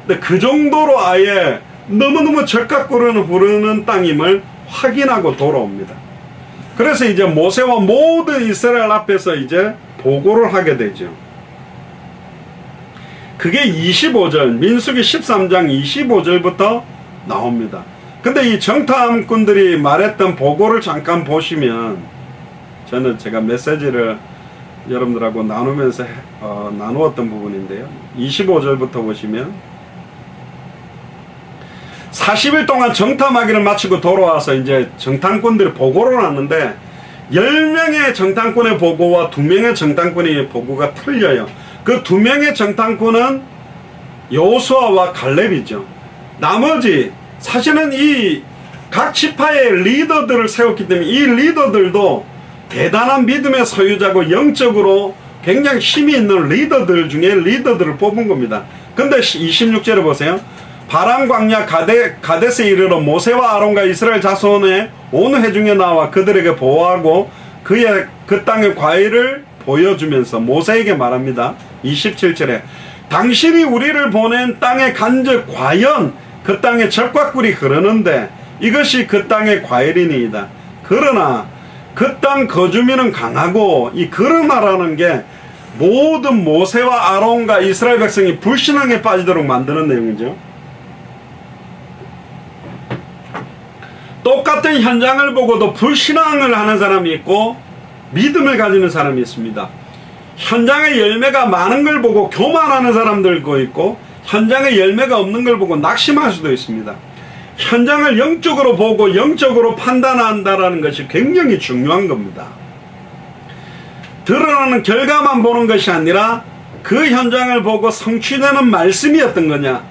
근데 그 정도로 아예 너무너무 적각구르는 부르는 땅임을 확인하고 돌아옵니다. 그래서 이제 모세와 모든 이스라엘 앞에서 이제 보고를 하게 되죠. 그게 25절, 민수기 13장 25절부터 나옵니다. 근데 이 정탐꾼들이 말했던 보고를 잠깐 보시면, 저는 제가 메시지를 여러분들하고 나누면서 나누었던 부분인데요. 25절부터 보시면, 40일 동안 정탐하기를 마치고 돌아와서 이제 정탐꾼들이 보고를 하는데, 10명의 정탐꾼의 보고와 2명의 정탐꾼의 보고가 틀려요. 그 2명의 정탐꾼은 여호수아와 갈렙이죠. 나머지 사실은 이 각 지파의 리더들을 세웠기 때문에 이 리더들도 대단한 믿음의 소유자고 영적으로 굉장히 힘이 있는 리더들 중에 리더들을 뽑은 겁니다. 근데 26절에 보세요. 바람 광야 가데스에 이르러 모세와 아론과 이스라엘 자손의 온 회중에 나와 그들에게 보호하고 그 땅의 과일을 보여주면서 모세에게 말합니다. 27절에 당신이 우리를 보낸 땅에 간즉 과연 그 땅에 젖과 꿀이 흐르는데 이것이 그 땅의 과일이니이다. 그러나 그 땅 거주민은 강하고, 이 그러나라는 게 모든 모세와 아론과 이스라엘 백성이 불신앙에 빠지도록 만드는 내용이죠. 똑같은 현장을 보고도 불신앙을 하는 사람이 있고 믿음을 가지는 사람이 있습니다. 현장의 열매가 많은 걸 보고 교만하는 사람들도 있고, 현장에 열매가 없는 걸 보고 낙심할 수도 있습니다. 현장을 영적으로 보고 영적으로 판단한다는 것이 굉장히 중요한 겁니다. 드러나는 결과만 보는 것이 아니라 그 현장을 보고 성취되는 말씀이 어떤 거냐,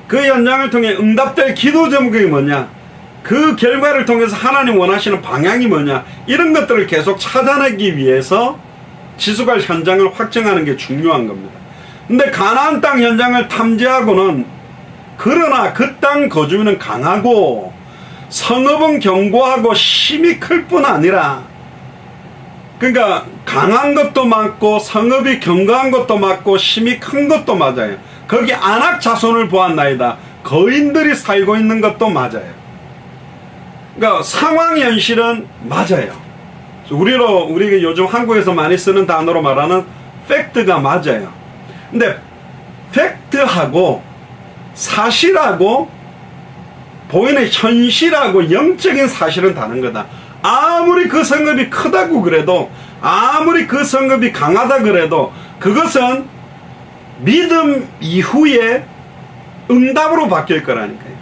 그 현장을 통해 응답될 기도 제목이 뭐냐, 그 결과를 통해서 하나님 원하시는 방향이 뭐냐, 이런 것들을 계속 찾아내기 위해서 지수갈 현장을 확정하는 게 중요한 겁니다. 근데 가나안 땅 현장을 탐지하고는, 그러나 그 땅 거주민은 강하고 성읍은 견고하고 힘이 클 뿐 아니라, 그러니까 강한 것도 맞고 성읍이 견고한 것도 맞고 힘이 큰 것도 맞아요. 거기 안악 자손을 보았나이다. 거인들이 살고 있는 것도 맞아요. 그러니까 상황 현실은 맞아요. 우리가 요즘 한국에서 많이 쓰는 단어로 말하는 팩트가 맞아요. 근데 팩트하고 사실하고 보이는 현실하고 영적인 사실은 다른 거다. 아무리 그 성읍이 크다고 그래도, 아무리 그 성읍이 강하다 그래도 그것은 믿음 이후에 응답으로 바뀔 거라니까요.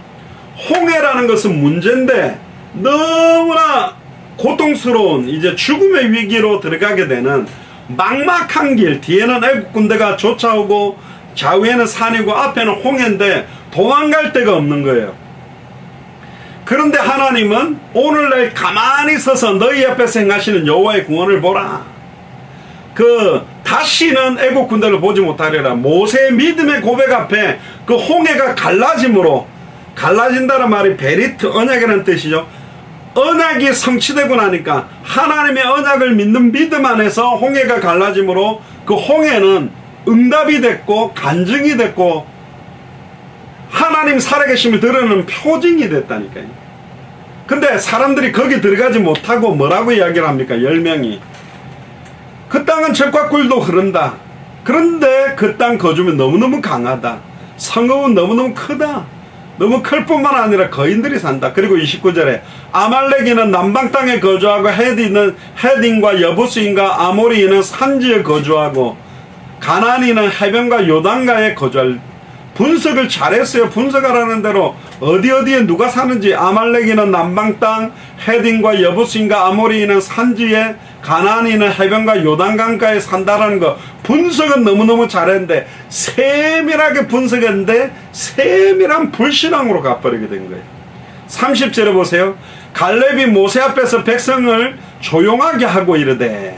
홍해라는 것은 문제인데 너무나 고통스러운 이제 죽음의 위기로 들어가게 되는 막막한 길, 뒤에는 애국 군대가 쫓아오고 좌우에는 산이고 앞에는 홍해인데 도망갈 데가 없는 거예요. 그런데 하나님은 오늘날 가만히 서서 너희 앞에서 행하시는 여호와의 구원을 보라. 다시는 애국 군대를 보지 못하리라. 모세의 믿음의 고백 앞에 그 홍해가 갈라짐으로, 갈라진다는 말이 베리트, 언약이라는 뜻이죠. 언약이 성취되고 나니까 하나님의 언약을 믿는 믿음 안에서 홍해가 갈라짐으로 그 홍해는 응답이 됐고 간증이 됐고 하나님 살아계심을 드러내는 표징이 됐다니까요. 근데 사람들이 거기 들어가지 못하고 뭐라고 이야기를 합니까? 10명이 그 땅은 젖과 꿀도 흐른다. 그런데 그 땅 거주면 너무너무 강하다. 성읍은 너무너무 크다. 너무 클 뿐만 아니라 거인들이 산다. 그리고 29절에 아말렉인은 남방 땅에 거주하고 헤딘과 여부스인과 아모리인은 산지에 거주하고 가나안인은 해변과 요단가에 거주할. 분석을 잘했어요. 분석하라는 대로 어디에 누가 사는지. 아말렉인은 남방 땅, 헤딘과 여부스인과 아모리인은 산지에, 가나안인은 해변과 요단강가에 산다라는 거 분석은 너무너무 잘했는데 세밀하게 분석했는데 세밀한 불신앙으로 가버리게 된 거예요. 30절에 보세요. 갈렙이 모세 앞에서 백성을 조용하게 하고 이르되,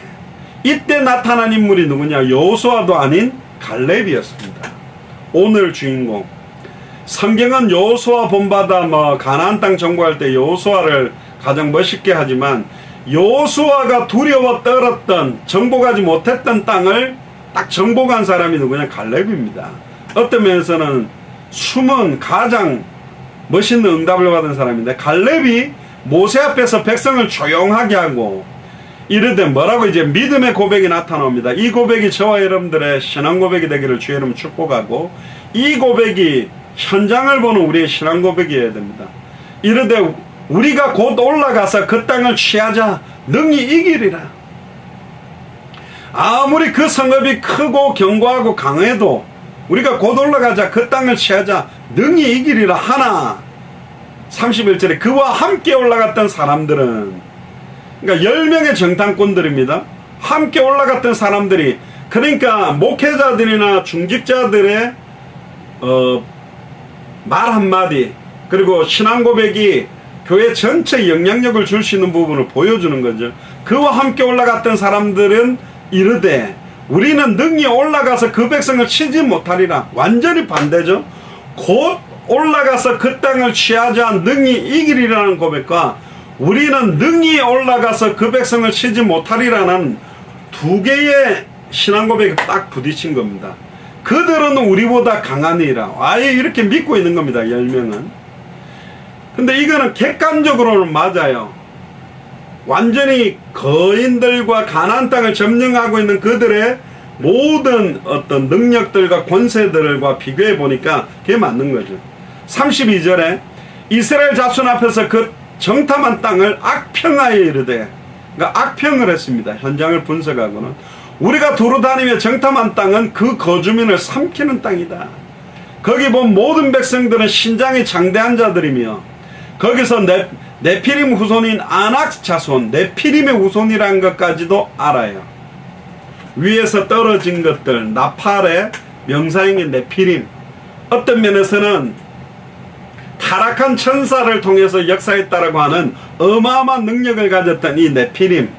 이때 나타난 인물이 누구냐? 여호수아도 아닌 갈렙이었습니다. 오늘 주인공. 성경은 여호수아 본받아 가나안 땅 정복할 때 여호수아를 가장 멋있게 하지만 여호수아가 두려워 떨었던, 정복하지 못했던 땅을 딱 정복한 사람이 누구냐? 갈렙입니다. 어떤 면에서는 숨은 가장 멋있는 응답을 받은 사람인데, 갈렙이 모세 앞에서 백성을 조용하게 하고 이르되 뭐라고 이제 믿음의 고백이 나타납니다. 이 고백이 저와 여러분들의 신앙 고백이 되기를 주의 이름 축복하고, 이 고백이 현장을 보는 우리의 신앙 고백이어야 됩니다. 이르되 우리가 곧 올라가서 그 땅을 취하자. 능히 이기리라. 아무리 그 성읍이 크고 견고하고 강해도 우리가 곧 올라가자. 그 땅을 취하자. 능히 이기리라 하나. 31절에 그와 함께 올라갔던 사람들은, 그러니까 10명의 정탐꾼들입니다. 함께 올라갔던 사람들이, 그러니까 목회자들이나 중직자들의 말 한마디, 그리고 신앙 고백이 교회 전체 영향력을 줄 수 있는 부분을 보여주는 거죠. 그와 함께 올라갔던 사람들은 이르되 우리는 능히 올라가서 그 백성을 치지 못하리라. 완전히 반대죠. 곧 올라가서 그 땅을 취하자. 능히 이기리라는 고백과 우리는 능히 올라가서 그 백성을 치지 못하리라는 두 개의 신앙 고백이 딱 부딪힌 겁니다. 그들은 우리보다 강하니라. 아예 이렇게 믿고 있는 겁니다. 10명은. 근데 이거는 객관적으로는 맞아요. 완전히 거인들과 가나안 땅을 점령하고 있는 그들의 모든 어떤 능력들과 권세들과 비교해 보니까 그게 맞는 거죠. 32절에 이스라엘 자손 앞에서 그 정탐한 땅을 악평하여 이르되, 그러니까 악평을 했습니다. 현장을 분석하고는 우리가 두루 다니며 정탐한 땅은 그 거주민을 삼키는 땅이다. 거기 본 모든 백성들은 신장이 장대한 자들이며 거기서 네피림 후손인 아낙 자손, 네피림의 후손이라는 것까지도 알아요. 위에서 떨어진 것들, 나팔의 명사형인 네피림. 어떤 면에서는 타락한 천사를 통해서 역사했다라고 하는 어마어마한 능력을 가졌던 이 네피림,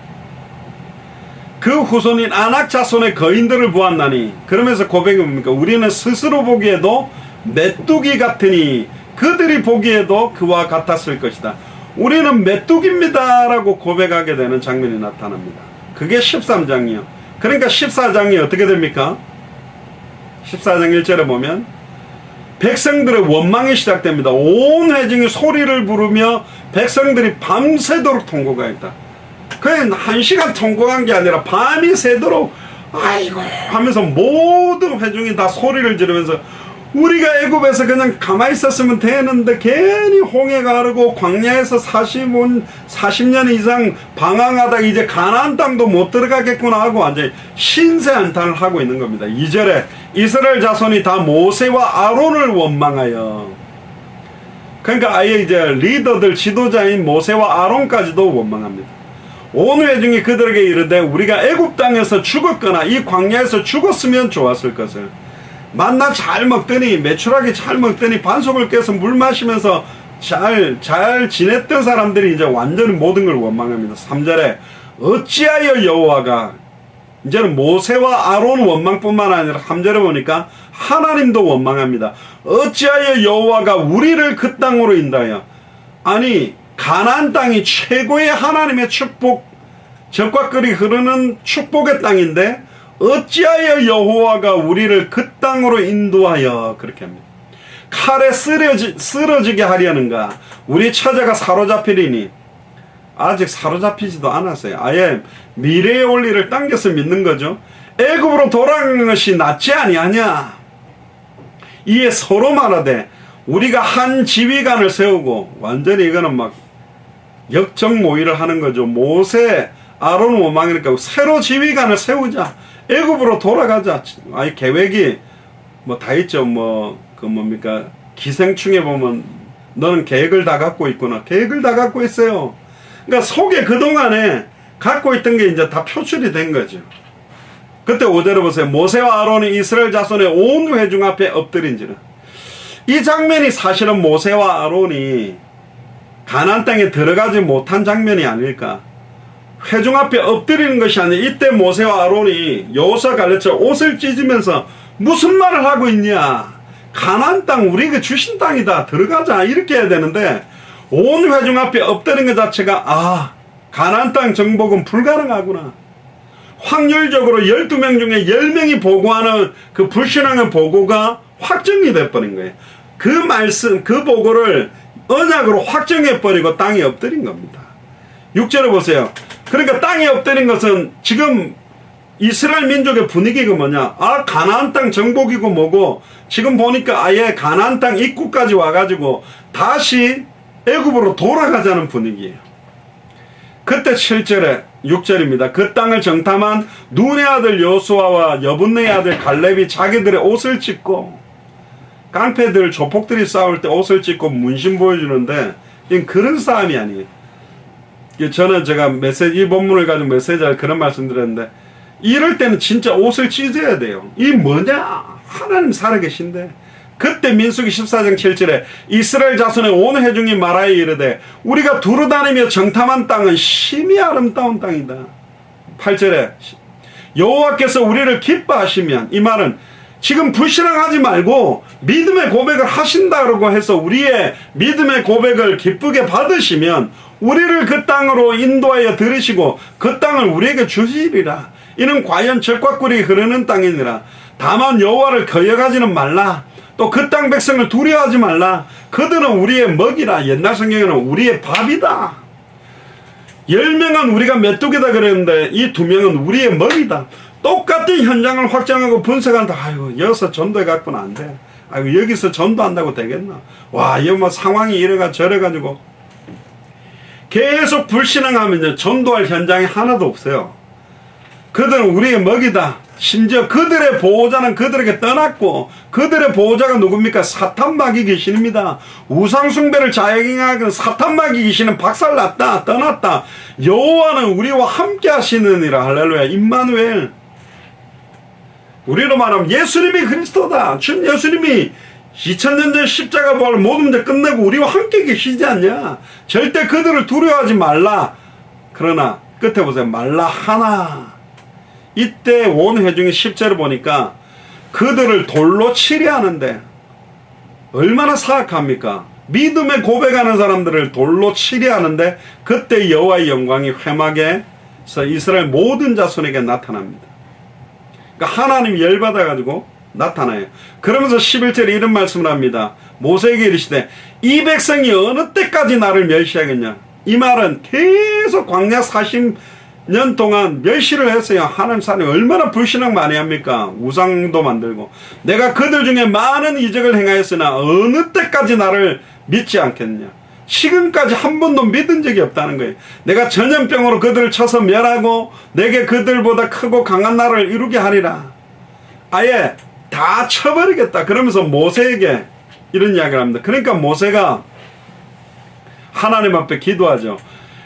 그 후손인 아낙 자손의 거인들을 보았나니, 그러면서 고백이 뭡니까? 우리는 스스로 보기에도 메뚜기 같으니 그들이 보기에도 그와 같았을 것이다. 우리는 메뚜기입니다 라고 고백하게 되는 장면이 나타납니다. 그게 13장이요. 그러니까 14장이 어떻게 됩니까? 14장 1절에 보면 백성들의 원망이 시작됩니다. 온 회중이 소리를 부르며 백성들이 밤새도록 통곡가 했다. 그냥 1시간 통곡한 게 아니라 밤이 새도록 아이고 하면서 모든 회중이 다 소리를 지르면서 우리가 애굽에서 그냥 가만히 있었으면 되는데 괜히 홍해가 흐르고 광야에서 40년 이상 방황하다가 이제 가나안 땅도 못 들어가겠구나 하고 완전히 신세한탄을 하고 있는 겁니다. 2절에 이스라엘 자손이 다 모세와 아론을 원망하여, 그러니까 아예 이제 리더들 지도자인 모세와 아론까지도 원망합니다. 온 회중이 그들에게 이르되 우리가 애굽 땅에서 죽었거나 이 광야에서 죽었으면 좋았을 것을. 만나 잘 먹더니, 매출하게 잘 먹더니 반석을 깨서 물 마시면서 잘 지냈던 사람들이 이제 완전히 모든 걸 원망합니다. 3절에 어찌하여 여호와가, 이제는 모세와 아론 원망뿐만 아니라 3절에 보니까 하나님도 원망합니다. 어찌하여 여호와가 우리를 그 땅으로 인도하여, 아니 가나안 땅이 최고의 하나님의 축복, 젖과 꿀이 흐르는 축복의 땅인데 어찌하여 여호와가 우리를 그 땅으로 인도하여, 그렇게 합니다. 칼에 쓰러지게 하려는가, 우리 처자가 사로잡히리니. 아직 사로잡히지도 않았어요. 아예 미래의 원리를 당겨서 믿는 거죠. 애굽으로 돌아가는 것이 낫지 아니하냐. 이에 서로 말하되 우리가 한 지휘관을 세우고, 완전히 이거는 막 역정모의를 하는 거죠. 모세 아론 원망이니까 새로 지휘관을 세우자, 애굽으로 돌아가자. 아니 계획이 뭐 다 있죠. 그 뭡니까, 기생충에 보면 너는 계획을 다 갖고 있구나. 계획을 다 갖고 있어요. 그러니까 속에 그동안에 갖고 있던 게 이제 다 표출이 된 거죠. 그때 5절에 보세요. 모세와 아론이 이스라엘 자손의 온 회중 앞에 엎드린지라. 이 장면이 사실은 모세와 아론이 가나안 땅에 들어가지 못한 장면이 아닐까. 회중 앞에 엎드리는 것이 아니라 이때 모세와 아론이 여호수아 갈래쳐 옷을 찢으면서 무슨 말을 하고 있냐. 가나안 땅 우리에게 주신 땅이다. 들어가자. 이렇게 해야 되는데 온 회중 앞에 엎드린 것 자체가 가나안 땅 정복은 불가능하구나. 확률적으로 12명 중에 10명이 보고하는 그 불신앙의 보고가 확정이 돼버린 거예요. 그 말씀, 그 보고를 언약으로 확정해버리고 땅에 엎드린 겁니다. 6절에 보세요. 그러니까 땅에 엎드린 것은 지금 이스라엘 민족의 분위기가 뭐냐. 가나안 땅 정복이고 뭐고, 지금 보니까 아예 가나안 땅 입구까지 와가지고 다시 애굽으로 돌아가자는 분위기예요. 그때 7절에 6절입니다. 그 땅을 정탐한 눈의 아들 여호수아와 여분네의 아들 갈렙이 자기들의 옷을 찢고, 깡패들 조폭들이 싸울 때 옷을 찢고 문신 보여주는데 이건 그런 싸움이 아니에요. 저는 제가 이 본문을 가지고 메시지할 그런 말씀 드렸는데, 이럴 때는 진짜 옷을 찢어야 돼요. 이 뭐냐, 하나님 살아계신데. 그때 민수기 14장 7절에 이스라엘 자손의 온 회중이 말하여 이르되 우리가 두루다니며 정탐한 땅은 심히 아름다운 땅이다. 8절에 여호와께서 우리를 기뻐하시면, 이 말은 지금 불신앙하지 말고 믿음의 고백을 하신다고 해서 우리의 믿음의 고백을 기쁘게 받으시면 우리를 그 땅으로 인도하여 들으시고 그 땅을 우리에게 주시리라. 이는 과연 젖과 꿀이 흐르는 땅이니라. 다만 여호와를 거역하지는 말라. 또 그 땅 백성을 두려워하지 말라. 그들은 우리의 먹이라. 옛날 성경에는 우리의 밥이다. 10명은 우리가 메뚜기다 그랬는데 이 2명은 우리의 먹이다. 똑같은 현장을 확장하고 분석한다. 아이고, 여기서 전도해 갖고는 안 돼. 아이고, 여기서 전도한다고 되겠나. 와, 이거 뭐 상황이 이래가 저래가지고 계속 불신앙하면 전도할 현장이 하나도 없어요. 그들은 우리의 먹이다. 심지어 그들의 보호자는 그들에게 떠났고, 그들의 보호자가 누굽니까? 사탄마귀 귀신입니다. 우상숭배를 자행하는 사탄마귀 귀신은 박살났다, 떠났다. 여호와는 우리와 함께 하시느니라. 할렐루야. 임마누엘. 우리로 말하면 예수님이 그리스도다. 주 예수님이 2000년 전 십자가 부활을 모든 문제 끝내고 우리와 함께 계시지 않냐. 절대 그들을 두려워하지 말라. 그러나 끝에 보세요. 말라 하나. 이때 온 회중이 10절을 보니까 그들을 돌로 치려 하는데 얼마나 사악합니까? 믿음에 고백하는 사람들을 돌로 치려 하는데 그때 여호와의 영광이 회막에서 이스라엘 모든 자손에게 나타납니다. 그러니까 하나님이 열받아가지고 나타나요. 그러면서 11절에 이런 말씀을 합니다. 모세에게 이르시되 이 백성이 어느 때까지 나를 멸시하겠냐. 이 말은 계속 광야 40년 동안 멸시를 했어요. 하나님 사람이 얼마나 불신앙 많이 합니까? 우상도 만들고. 내가 그들 중에 많은 이적을 행하였으나 어느 때까지 나를 믿지 않겠느냐. 지금까지 한 번도 믿은 적이 없다는 거예요. 내가 전염병으로 그들을 쳐서 멸하고 내게 그들보다 크고 강한 나라를 이루게 하리라. 아예 다 쳐버리겠다. 그러면서 모세에게 이런 이야기를 합니다. 그러니까 모세가 하나님 앞에 기도하죠.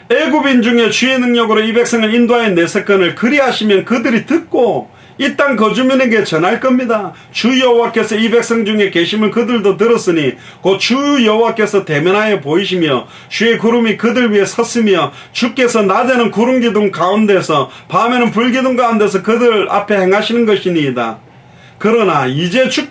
애굽인 중에 주의 능력으로 이 백성을 인도하여 내세건을 그리하시면 그들이 듣고 이 땅 거주민에게 전할 겁니다. 주 여호와께서 이 백성 중에 계심을 그들도 들었으니 곧 주 여호와께서 대면하여 보이시며 주의 구름이 그들 위에 섰으며 주께서 낮에는 구름 기둥 가운데서 밤에는 불 기둥 가운데서 그들 앞에 행하시는 것이니이다. 그러나 이제 주께서